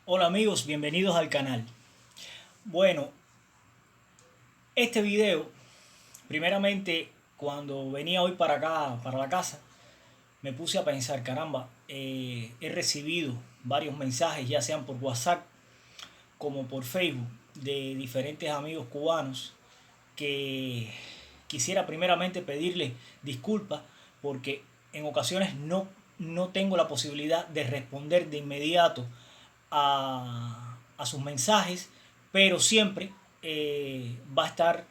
Hola amigos, bienvenidos al canal. Bueno, este video, primeramente, cuando venía hoy para acá, para la casa, me puse a pensar, caramba, he recibido varios mensajes, ya sean por WhatsApp como por Facebook, de diferentes amigos cubanos que quisiera primeramente pedirles disculpas porque en ocasiones no tengo la posibilidad de responder de inmediato a sus mensajes, pero siempre va a estar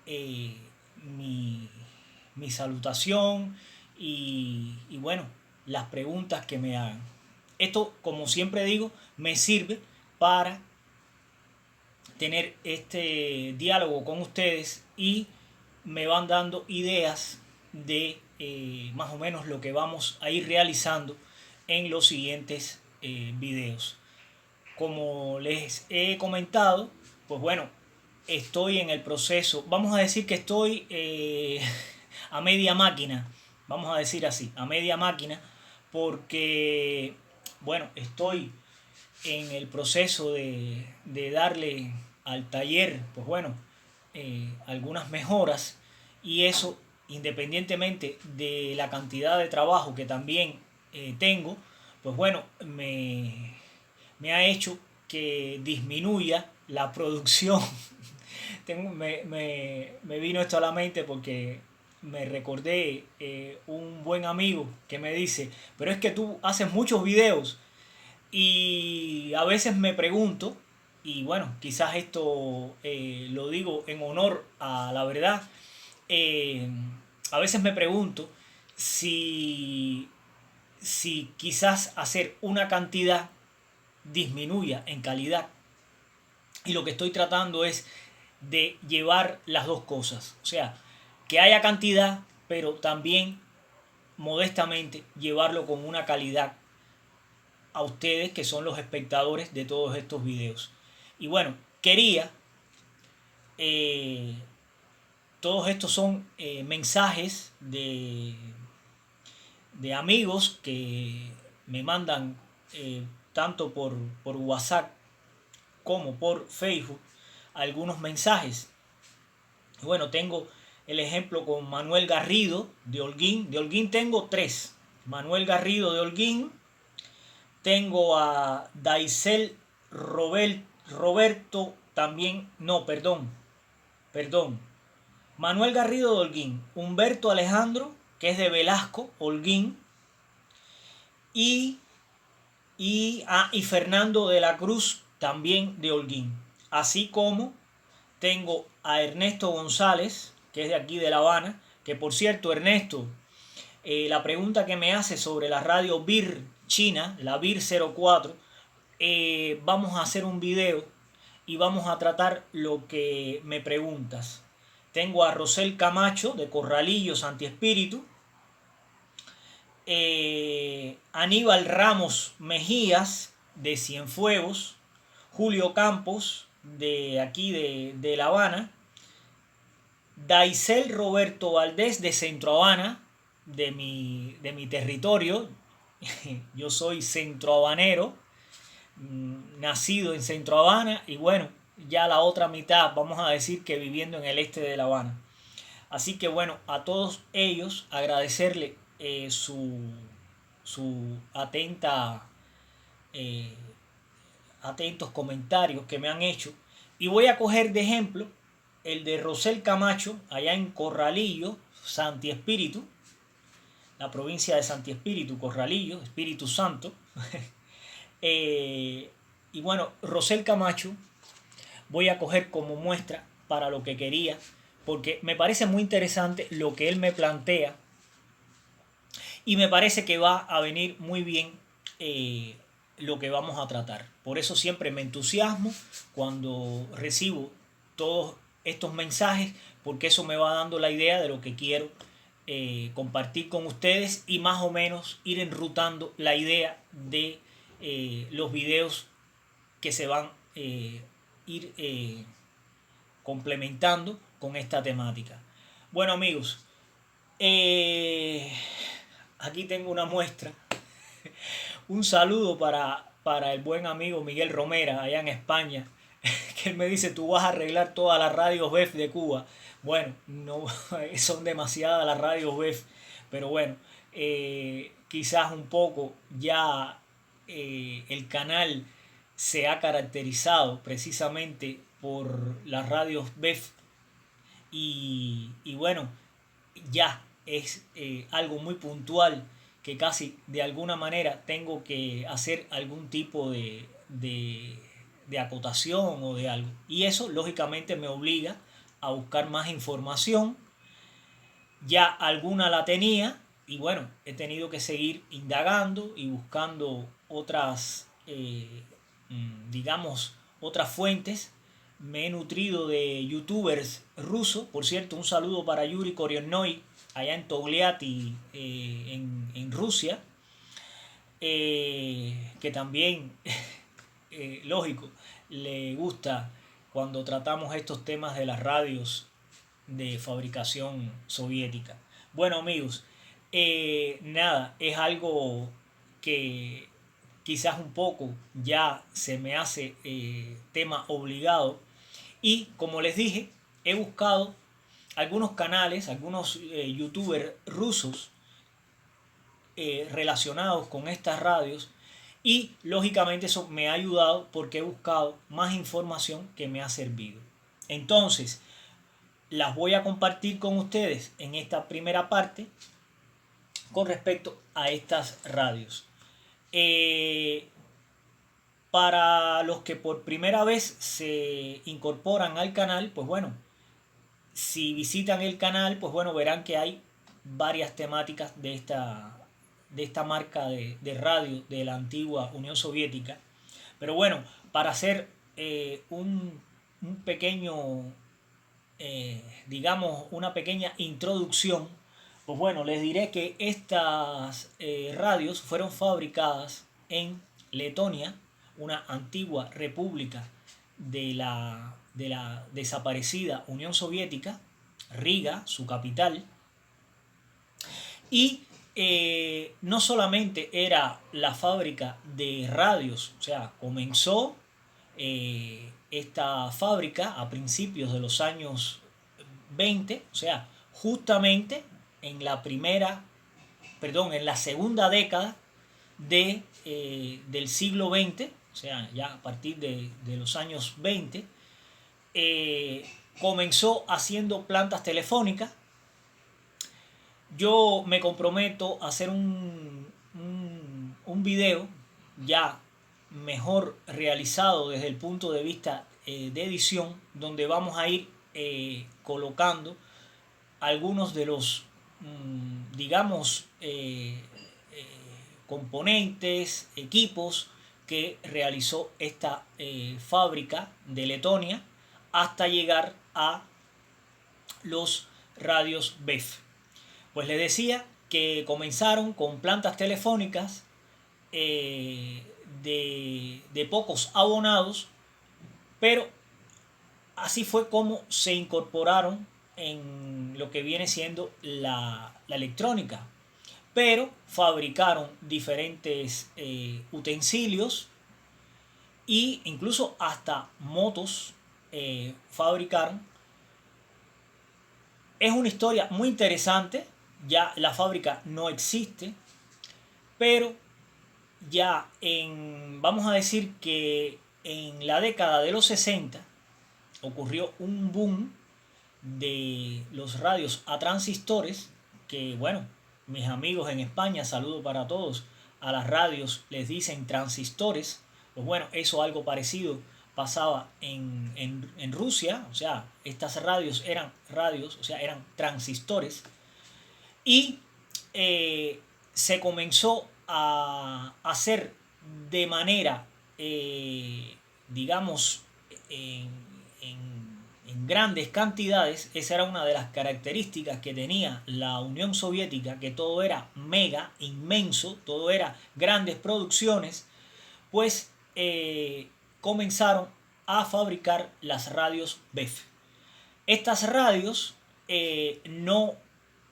eh, mi, mi salutación y bueno, las preguntas que me hagan. Esto, como siempre digo, me sirve para tener este diálogo con ustedes y me van dando ideas de más o menos lo que vamos a ir realizando en los siguientes videos. Como les he comentado, pues bueno, estoy en el proceso, vamos a decir que estoy a media máquina, vamos a decir así, a media máquina, porque, bueno, estoy en el proceso de darle al taller, pues bueno, algunas mejoras y eso, independientemente de la cantidad de trabajo que también tengo, pues bueno, me ha hecho que disminuya la producción. Me vino esto a la mente porque me recordé un buen amigo que me dice, pero es que tú haces muchos videos y a veces me pregunto, y bueno, quizás esto lo digo en honor a la verdad, eh, a veces me pregunto si, si quizás hacer una cantidad disminuya en calidad. Y lo que estoy tratando es de llevar las dos cosas. O sea, que haya cantidad, pero también modestamente llevarlo con una calidad a ustedes que son los espectadores de todos estos videos. Y bueno, quería, eh, todos estos son mensajes de amigos que me mandan tanto por WhatsApp como por Facebook algunos mensajes. Y bueno, tengo el ejemplo con Manuel Garrido de Holguín. De Holguín tengo tres. Manuel Garrido de Holguín, tengo a Daisel Roberto también, no, perdón. Manuel Garrido de Holguín, Humberto Alejandro, que es de Velasco, Holguín, y, y Fernando de la Cruz, también de Holguín. Así como tengo a Ernesto González, que es de aquí de La Habana, que por cierto, Ernesto, la pregunta que me hace sobre la radio BIR China, la BIR 04, vamos a hacer un video y vamos a tratar lo que me preguntas. Tengo a Rosel Camacho de Corralillo, Santi Espíritu, Aníbal Ramos Mejías de Cienfuegos, Julio Campos de aquí de La Habana, Daisel Roberto Valdés de Centro Habana, de mi territorio. Yo soy centrohabanero, nacido en Centro Habana y bueno, ya la otra mitad, vamos a decir que viviendo en el este de La Habana. Así que bueno, a todos ellos agradecerle su atenta, eh, atentos comentarios que me han hecho. Y voy a coger de ejemplo el de Rosel Camacho, allá en Corralillo, Santi Espíritu, la provincia de Santi Espíritu, Corralillo, Espíritu Santo. eh, y bueno, Rosel Camacho voy a coger como muestra para lo que quería, porque me parece muy interesante lo que él me plantea y me parece que va a venir muy bien lo que vamos a tratar. Por eso siempre me entusiasmo cuando recibo todos estos mensajes, porque eso me va dando la idea de lo que quiero compartir con ustedes y más o menos ir enrutando la idea de los videos que se van ir complementando con esta temática. Bueno amigos, aquí tengo una muestra. Un saludo para para el buen amigo Miguel Romera, allá en España, que él me dice, tú vas a arreglar todas las radios BEF de Cuba. Bueno, no son demasiadas las radios BEF, pero bueno, quizás un poco ya el canal se ha caracterizado precisamente por las radios BEF y bueno, ya es algo muy puntual que casi de alguna manera tengo que hacer algún tipo de acotación o de algo. Y eso lógicamente me obliga a buscar más información. Ya alguna la tenía y bueno, he tenido que seguir indagando y buscando otras, digamos, otras fuentes. Me he nutrido de youtubers rusos. Por cierto, un saludo para Yuri Koryonnoi, allá en Togliatti, en Rusia, que también, lógico, le gusta cuando tratamos estos temas de las radios de fabricación soviética. Bueno, amigos, nada, es algo que quizás un poco ya se me hace tema obligado y como les dije, he buscado algunos canales, algunos youtubers rusos relacionados con estas radios y lógicamente eso me ha ayudado porque he buscado más información que me ha servido. Entonces, las voy a compartir con ustedes en esta primera parte con respecto a estas radios. Para los que por primera vez se incorporan al canal, pues bueno, si visitan el canal, pues bueno, verán que hay varias temáticas de esta marca de radio de la antigua Unión Soviética. Pero bueno, para hacer un pequeño, digamos, una pequeña introducción, pues bueno, les diré que estas radios fueron fabricadas en Letonia, una antigua república de la desaparecida Unión Soviética, Riga, su capital, y no solamente era la fábrica de radios, o sea, comenzó esta fábrica a principios de los años 20, o sea, justamente en la primera, perdón, en la segunda década del siglo XX, o sea, ya a partir de los años 20, comenzó haciendo plantas telefónicas. Yo me comprometo a hacer un video ya mejor realizado desde el punto de vista de edición, donde vamos a ir colocando algunos de los, digamos, componentes, equipos que realizó esta fábrica de Letonia hasta llegar a los radios BEF. Pues les decía que comenzaron con plantas telefónicas de pocos abonados, pero así fue como se incorporaron en lo que viene siendo la electrónica. Pero fabricaron diferentes utensilios e incluso hasta motos fabricaron. Es una historia muy interesante. Ya la fábrica no existe, pero ya vamos a decir que en la década de los 60 ocurrió un boom de los radios a transistores, que bueno, mis amigos en España, saludo para todos, a las radios les dicen transistores. Pues bueno, eso algo parecido pasaba en Rusia, o sea, estas radios, o sea, eran transistores. Y se comenzó a hacer de manera, digamos, en grandes cantidades. Esa era una de las características que tenía la Unión Soviética, que todo era mega, inmenso, todo era grandes producciones. Pues comenzaron a fabricar las radios BEF. Estas radios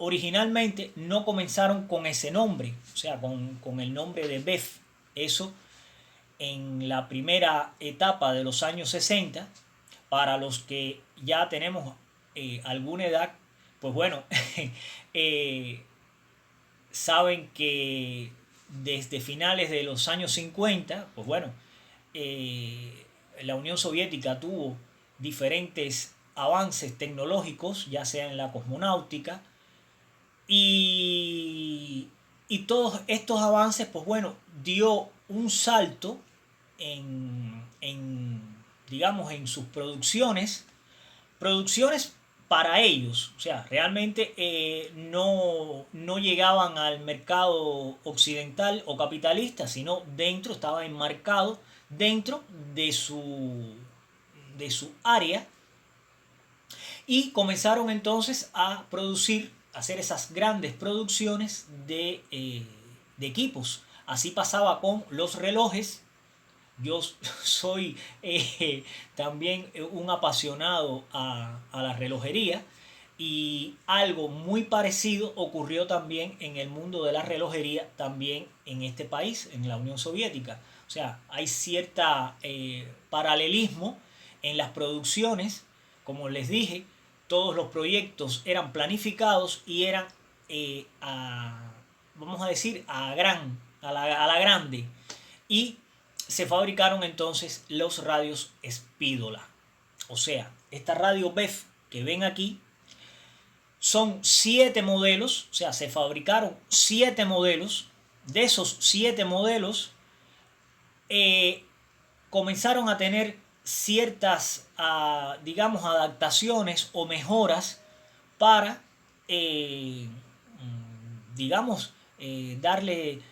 originalmente no comenzaron con ese nombre, o sea, con el nombre de BEF. Eso en la primera etapa de los años 60. Para los que ya tenemos alguna edad, pues bueno, eh, saben que desde finales de los años 50, pues bueno, la Unión Soviética tuvo diferentes avances tecnológicos, ya sea en la cosmonáutica, y, y todos estos avances, pues bueno, dio un salto digamos, en sus producciones para ellos. O sea, realmente no llegaban al mercado occidental o capitalista, sino estaban enmarcados dentro de su área, y comenzaron entonces a producir, a hacer esas grandes producciones de equipos. Así pasaba con los relojes. Yo soy también un apasionado a la relojería, y algo muy parecido ocurrió también en el mundo de la relojería, también en este país, en la Unión Soviética. O sea, hay cierta paralelismo en las producciones. Como les dije, todos los proyectos eran planificados y eran, vamos a decir, a la grande. Y se fabricaron entonces los radios Spídola. O sea, esta radio BEF que ven aquí son 7 modelos, o sea, se fabricaron 7 modelos. De esos 7 modelos comenzaron a tener ciertas, digamos, adaptaciones o mejoras para, digamos, darle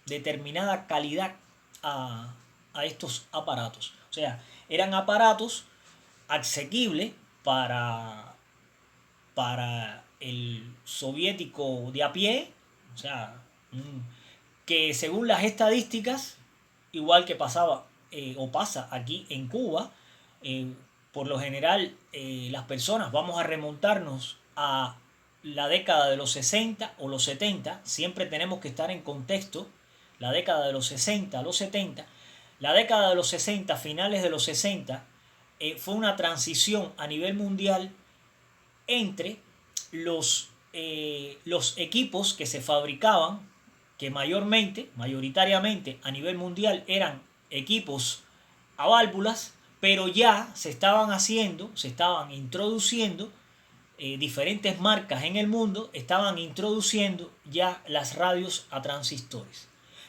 determinada calidad a estos aparatos. O sea, eran aparatos asequibles para el soviético de a pie. O sea, que según las estadísticas, igual que pasaba o pasa aquí en Cuba, por lo general las personas, vamos a remontarnos a la década de los 60 o los 70, siempre tenemos que estar en contexto, la década de los 60 a los 70. La década de los 60, finales de los 60, fue una transición a nivel mundial entre los equipos que se fabricaban, que mayoritariamente a nivel mundial eran equipos a válvulas, pero ya se estaban introduciendo diferentes marcas en el mundo, estaban introduciendo ya las radios a transistores.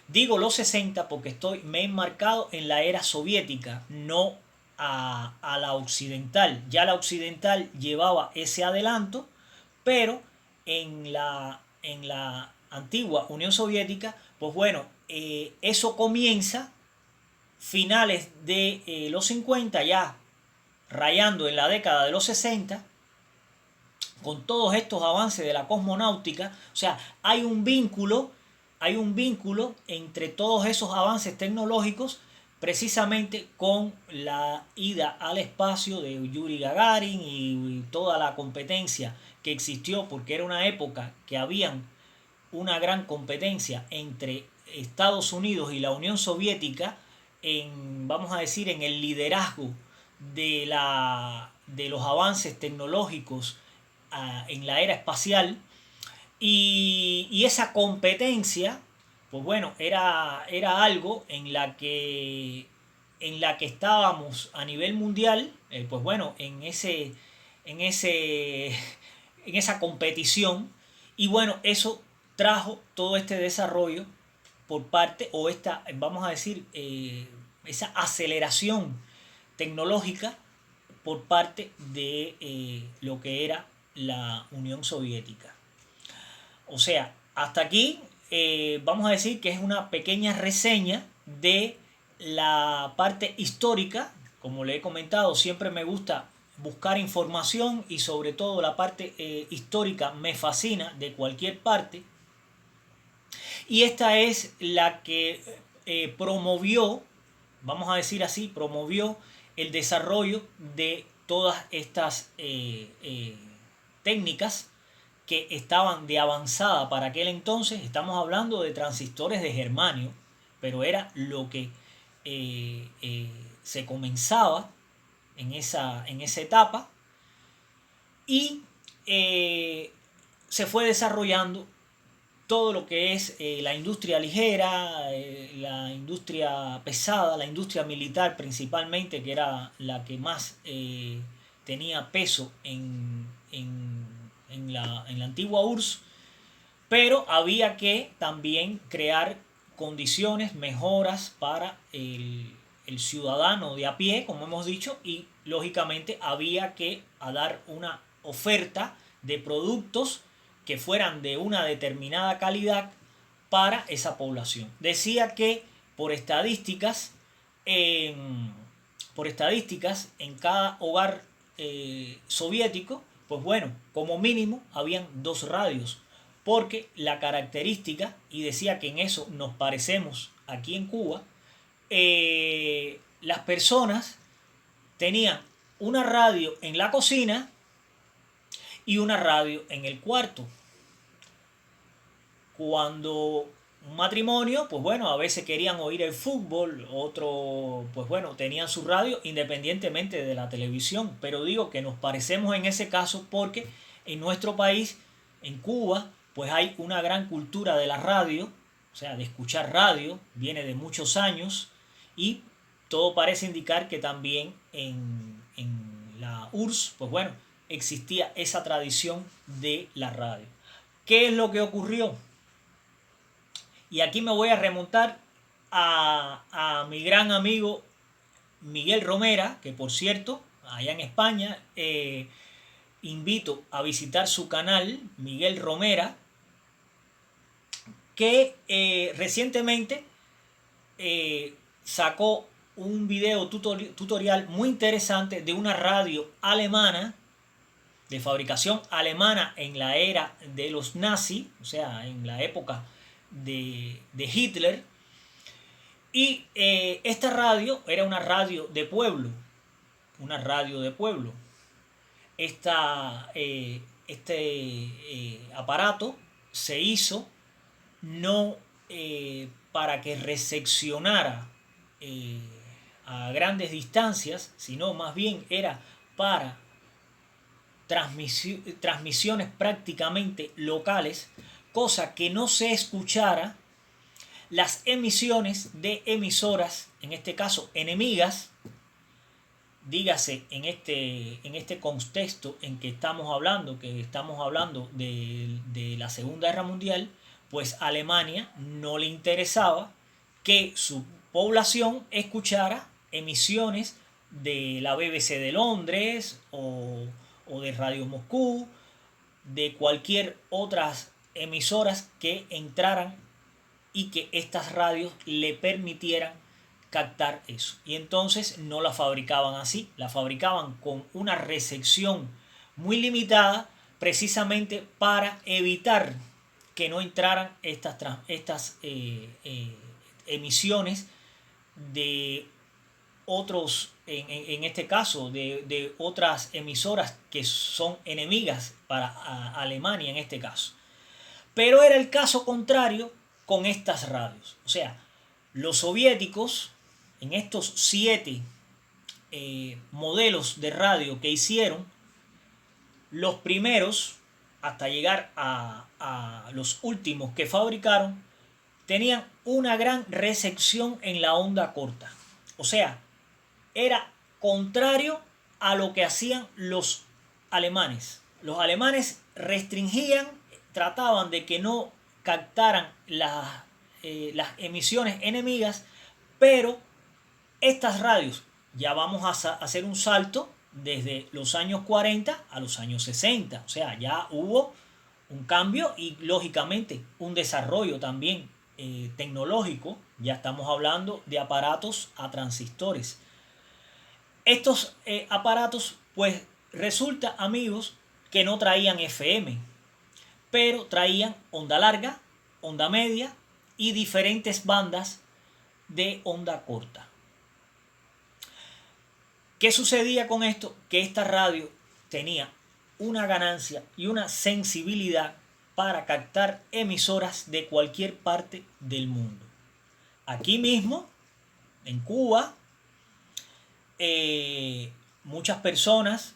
Digo los 60 porque me he enmarcado en la era soviética, no a la occidental. Ya la occidental llevaba ese adelanto, pero en la antigua Unión Soviética, pues bueno, eso comienza finales de los 50, ya rayando en la década de los 60, con todos estos avances de la cosmonáutica. O sea, hay un vínculo entre todos esos avances tecnológicos, precisamente con la ida al espacio de Yuri Gagarin y toda la competencia que existió, porque era una época que habían una gran competencia entre Estados Unidos y la Unión Soviética vamos a decir, en el liderazgo de los avances tecnológicos en la era espacial. Y esa competencia, pues bueno, era algo en la que estábamos a nivel mundial, pues bueno, en ese, en esa competición. Y bueno, eso trajo todo este desarrollo por parte, o esta, vamos a decir, esa aceleración tecnológica por parte de lo que era la Unión Soviética. O sea, hasta aquí vamos a decir que es una pequeña reseña de la parte histórica. Como le he comentado, siempre me gusta buscar información, y sobre todo la parte histórica me fascina de cualquier parte. Y esta es la que promovió, vamos a decir así, promovió el desarrollo de todas estas técnicas que estaban de avanzada para aquel entonces. Estamos hablando de transistores de germanio, pero era lo que se comenzaba en esa etapa y se fue desarrollando todo lo que es la industria ligera, la industria pesada, la industria militar principalmente, que era la que más tenía peso en la antigua URSS, pero había que también crear condiciones, mejoras para el ciudadano de a pie, como hemos dicho, y lógicamente había que dar una oferta de productos que fueran de una determinada calidad para esa población. Decía que por estadísticas, en cada hogar soviético, pues bueno, como mínimo habían 2 radios, porque la característica, y decía que en eso nos parecemos aquí en Cuba, las personas tenían una radio en la cocina y una radio en el cuarto. Cuando un matrimonio, pues bueno, a veces querían oír el fútbol, otro, pues bueno, tenían su radio independientemente de la televisión. Pero digo que nos parecemos en ese caso porque en nuestro país, en Cuba, pues hay una gran cultura de la radio, o sea, de escuchar radio, viene de muchos años y todo parece indicar que también en la URSS, pues bueno, existía esa tradición de la radio. ¿Qué es lo que ocurrió? Y aquí me voy a remontar a mi gran amigo Miguel Romera, que por cierto, allá en España, invito a visitar su canal, Miguel Romera, que recientemente sacó un video tutorial muy interesante de una radio alemana, de fabricación alemana en la era de los nazis, o sea, en la época de Hitler. Y esta radio era una radio de pueblo, una radio de pueblo. Este aparato se hizo no para que recepcionara a grandes distancias, sino más bien era para transmisiones prácticamente locales, cosa que no se escuchara las emisiones de emisoras, en este caso enemigas, dígase en este contexto en que estamos hablando de la Segunda Guerra Mundial, pues a Alemania no le interesaba que su población escuchara emisiones de la BBC de Londres o de Radio Moscú, de cualquier otras emisoras que entraran y que estas radios le permitieran captar eso. Y entonces no la fabricaban así, la fabricaban con una recepción muy limitada, precisamente para evitar que no entraran estas emisiones de otros, en este caso, de otras emisoras que son enemigas para Alemania en este caso. Pero era el caso contrario con estas radios. O sea, los soviéticos, en estos 7 modelos de radio que hicieron, los primeros, hasta llegar a los últimos que fabricaron, tenían una gran recepción en la onda corta. O sea, era contrario a lo que hacían los alemanes. Los alemanes restringían, trataban de que no captaran las emisiones enemigas, pero estas radios, ya vamos a hacer un salto desde los años 40 a los años 60, o sea, ya hubo un cambio y lógicamente un desarrollo también tecnológico, ya estamos hablando de aparatos a transistores. Estos aparatos, pues resulta, amigos, que no traían FM, pero traían onda larga, onda media y diferentes bandas de onda corta. ¿Qué sucedía con esto? Que esta radio tenía una ganancia y una sensibilidad para captar emisoras de cualquier parte del mundo. aquí mismo, en Cuba, muchas personas,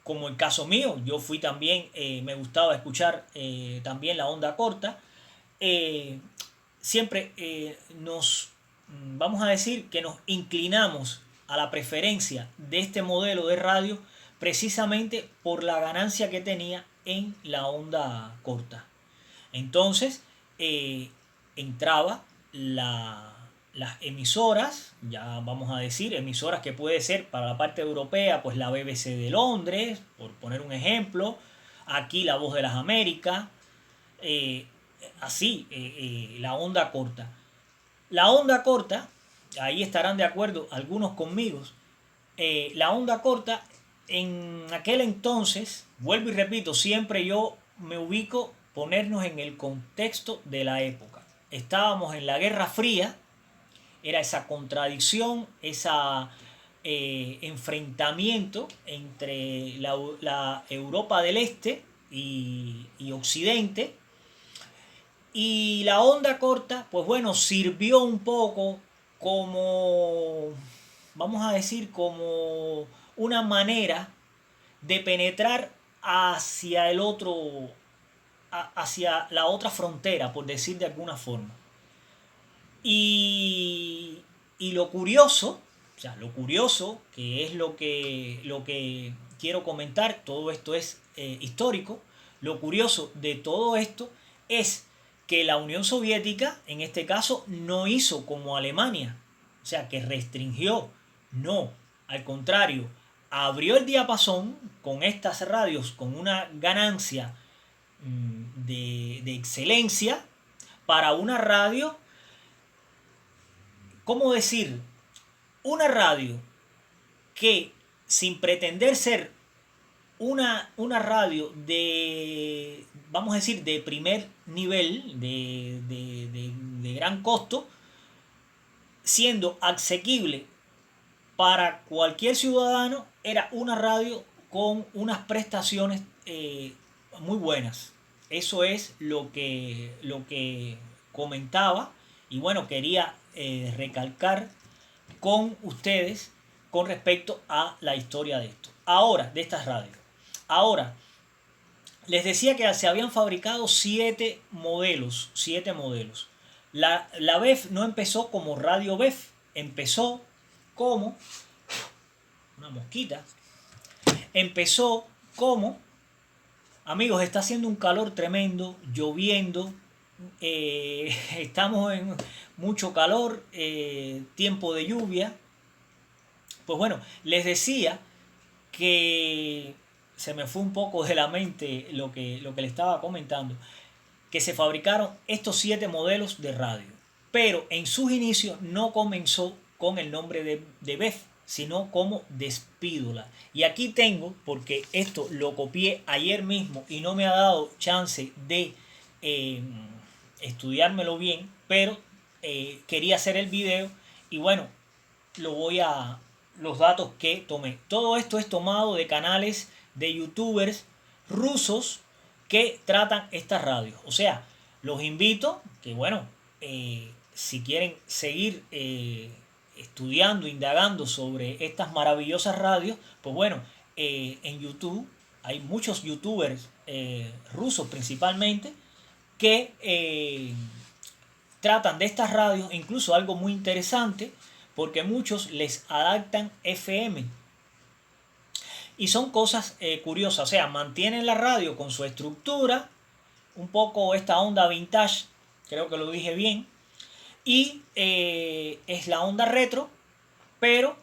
como el caso mío, yo fui también, me gustaba escuchar también la onda corta, eh, siempre vamos a decir que nos inclinamos a la preferencia de este modelo de radio precisamente por la ganancia que tenía en la onda corta. Entonces, entraba las emisoras, ya vamos a decir, emisoras que puede ser para la parte europea, pues la BBC de Londres, por poner un ejemplo, aquí la Voz de las Américas, eh, así, la onda corta. La onda corta, ahí estarán de acuerdo algunos conmigo, la onda corta en aquel entonces, vuelvo y repito, siempre yo me ubico ponernos en el contexto de la época. Estábamos en la Guerra Fría, era esa contradicción, esa enfrentamiento entre la Europa del Este y Occidente. Y la onda corta, pues bueno, sirvió un poco como, vamos a decir, como una manera de penetrar hacia el otro, hacia la otra frontera, por decir de alguna forma. Y lo curioso, o sea, lo curioso, que es lo que quiero comentar, todo esto es histórico, lo curioso de todo esto es que la Unión Soviética, en este caso, no hizo como Alemania, o sea, que restringió, no, al contrario, abrió el diapasón con estas radios con una ganancia de excelencia para una radio, ¿cómo decir? Una radio que sin pretender ser una radio de, vamos a decir, de primer nivel, de gran costo, siendo asequible para cualquier ciudadano, era una radio con unas prestaciones muy buenas. Eso es lo que comentaba y bueno, quería recalcar con ustedes con respecto a la historia de esto. Ahora, de estas radios. Ahora, les decía que se habían fabricado 7 modelos. 7 modelos. La BEF no empezó como radio BEF, empezó como una mosquita. Empezó como, amigos, está haciendo un calor tremendo, lloviendo, estamos en mucho calor, tiempo de lluvia. Pues bueno, les decía que se me fue un poco de la mente lo que le estaba comentando, que se fabricaron estos 7 modelos de radio, pero en sus inicios no comenzó con el nombre de BEF, sino como Despídola. Y aquí tengo, porque esto lo copié ayer mismo y no me ha dado chance de estudiármelo bien, pero quería hacer el video y bueno, lo voy a los datos que tomé. Todo esto es tomado de canales de youtubers rusos que tratan estas radios. O sea, los invito que bueno, si quieren seguir estudiando, indagando sobre estas maravillosas radios, pues bueno, en YouTube hay muchos youtubers rusos principalmente que tratan de estas radios, incluso algo muy interesante, porque muchos les adaptan FM. Y son cosas curiosas, o sea, mantienen la radio con su estructura, un poco esta onda vintage, creo que lo dije bien, y es la onda retro, pero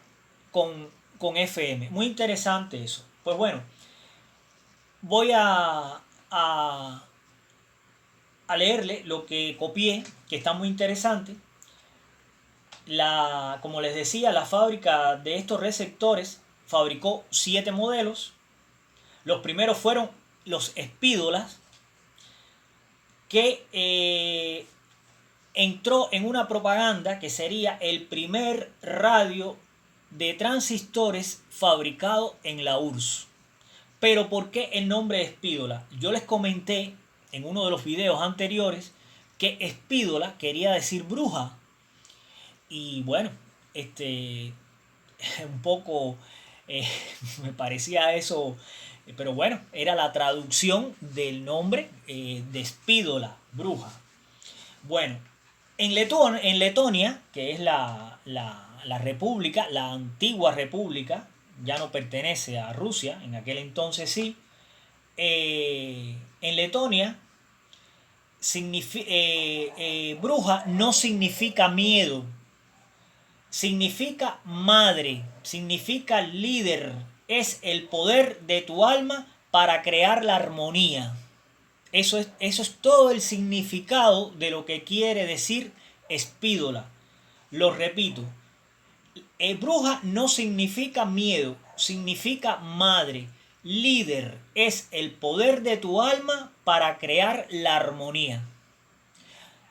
con FM. Muy interesante eso. Pues bueno, voy a leerle lo que copié, que está muy interesante. Como les decía, la fábrica de estos receptores fabricó 7 modelos. Los primeros fueron los Espídolas, que entró en una propaganda que sería el primer radio de transistores fabricado en la URSS. Pero ¿por qué el nombre Espídola? Yo les comenté en uno de los videos anteriores que espídola quería decir bruja. Y bueno, un poco eh, me parecía eso, pero bueno, era la traducción del nombre de espídola, bruja. Bueno, en Letonia, que es la república, la antigua república, ya no pertenece a Rusia, en aquel entonces sí, en Letonia bruja no significa miedo, significa madre, significa líder, es el poder de tu alma para crear la armonía. Eso es todo el significado de lo que quiere decir espídola. Lo repito, bruja no significa miedo, significa madre. Líder es el poder de tu alma para crear la armonía.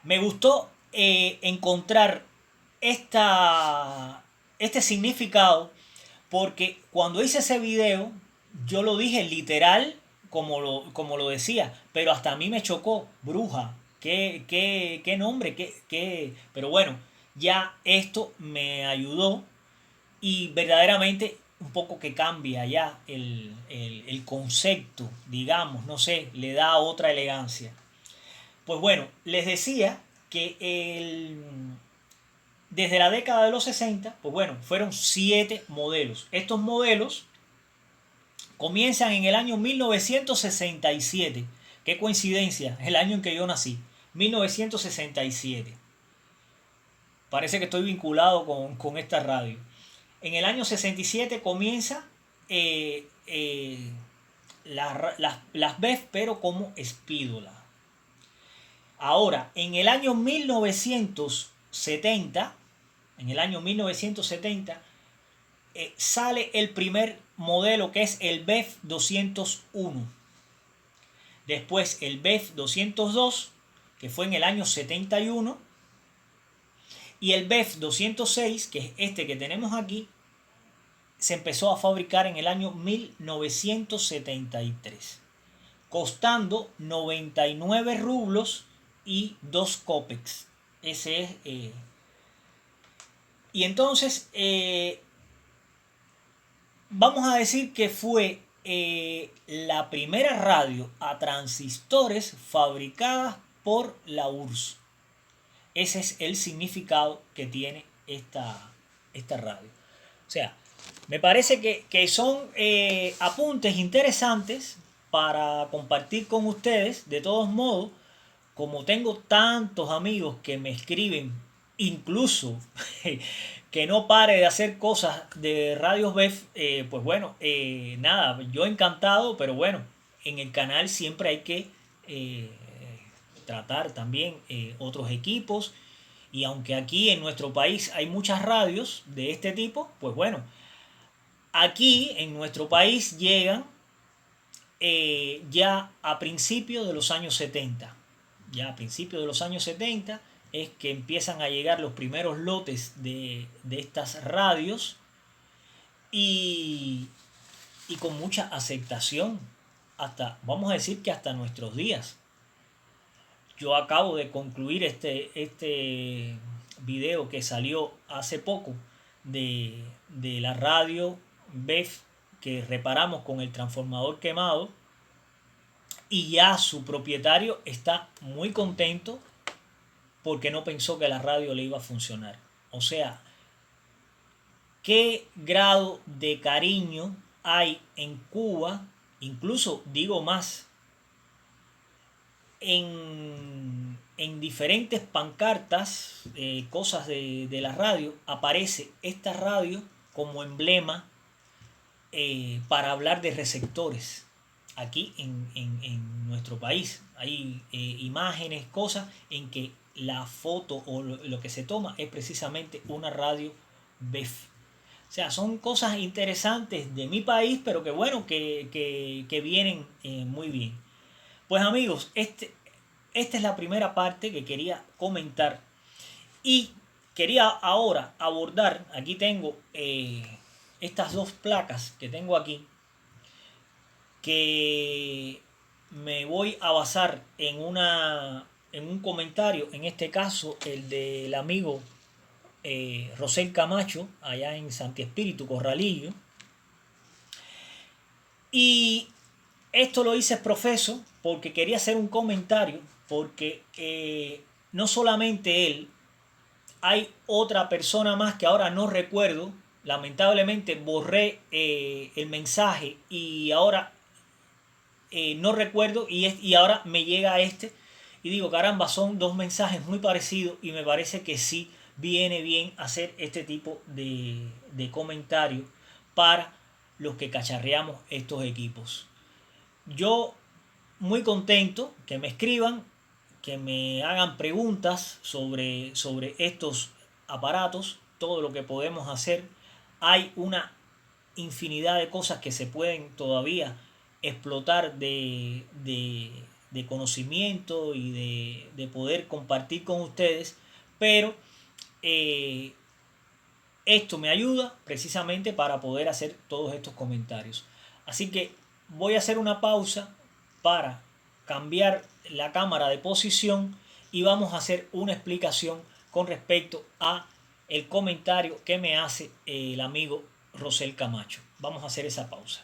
Me gustó encontrar este significado porque cuando hice ese video yo lo dije literal como lo decía, pero hasta a mí me chocó, bruja, qué nombre, pero bueno, ya esto me ayudó y verdaderamente un poco que cambia ya el concepto, digamos, no sé, le da otra elegancia. Pues bueno, les decía que desde la década de los 60, pues bueno, fueron 7 modelos. Estos modelos comienzan en el año 1967. Qué coincidencia, el año en que yo nací, 1967. Parece que estoy vinculado con esta radio. En el año 67 comienza las BEF, pero como espídola. Ahora, en el año 1970 sale el primer modelo que es el BEF 201. Después el BEF 202, que fue en el año 71. Y el BEF 206, que es este que tenemos aquí, se empezó a fabricar en el año 1973, costando 99 rublos y 2 copex. Ese es. Y entonces, vamos a decir que fue la primera radio a transistores fabricada por la URSS. Ese es el significado que tiene esta radio. O sea, me parece que son apuntes interesantes para compartir con ustedes. De todos modos, como tengo tantos amigos que me escriben, incluso que no pare de hacer cosas de Radios BEF, pues bueno, nada, yo encantado, pero bueno, en el canal siempre hay que tratar también otros equipos. Y aunque aquí en nuestro país hay muchas radios de este tipo, pues bueno, aquí en nuestro país llegan ya a principios de los años 70. Ya a principios de los años 70 es que empiezan a llegar los primeros lotes de estas radios y, y con mucha aceptación, hasta, vamos a decir que hasta nuestros días. Yo acabo de concluir este video que salió hace poco de la radio BEF que reparamos con el transformador quemado y ya su propietario está muy contento porque no pensó que la radio le iba a funcionar. O sea, qué grado de cariño hay en Cuba, incluso digo más, en diferentes pancartas, cosas de la radio, aparece esta radio como emblema para hablar de receptores. Aquí en nuestro país hay imágenes, cosas en que la foto o lo que se toma es precisamente una radio BEF. O sea, son cosas interesantes de mi país, pero que bueno, que vienen muy bien. Pues amigos, esta es la primera parte que quería comentar y quería ahora abordar, aquí tengo estas dos placas que tengo aquí, que me voy a basar en una en un comentario, en este caso el del amigo Rosel Camacho, allá en Santi Espíritu, Corralillo. Y esto lo hice profeso porque quería hacer un comentario, porque no solamente él, hay otra persona más que ahora no recuerdo, lamentablemente borré el mensaje y ahora no recuerdo y ahora me llega este y digo, caramba, son dos mensajes muy parecidos y me parece que sí viene bien hacer este tipo de comentario para los que cacharreamos estos equipos. Yo muy contento que me escriban, que me hagan preguntas sobre estos aparatos, todo lo que podemos hacer. Hay una infinidad de cosas que se pueden todavía explotar de conocimiento y de poder compartir con ustedes, pero eh, esto me ayuda precisamente para poder hacer todos estos comentarios. Así que voy a hacer una pausa para cambiar la cámara de posición y vamos a hacer una explicación con respecto a el comentario que me hace el amigo Rosel Camacho. Vamos a hacer esa pausa.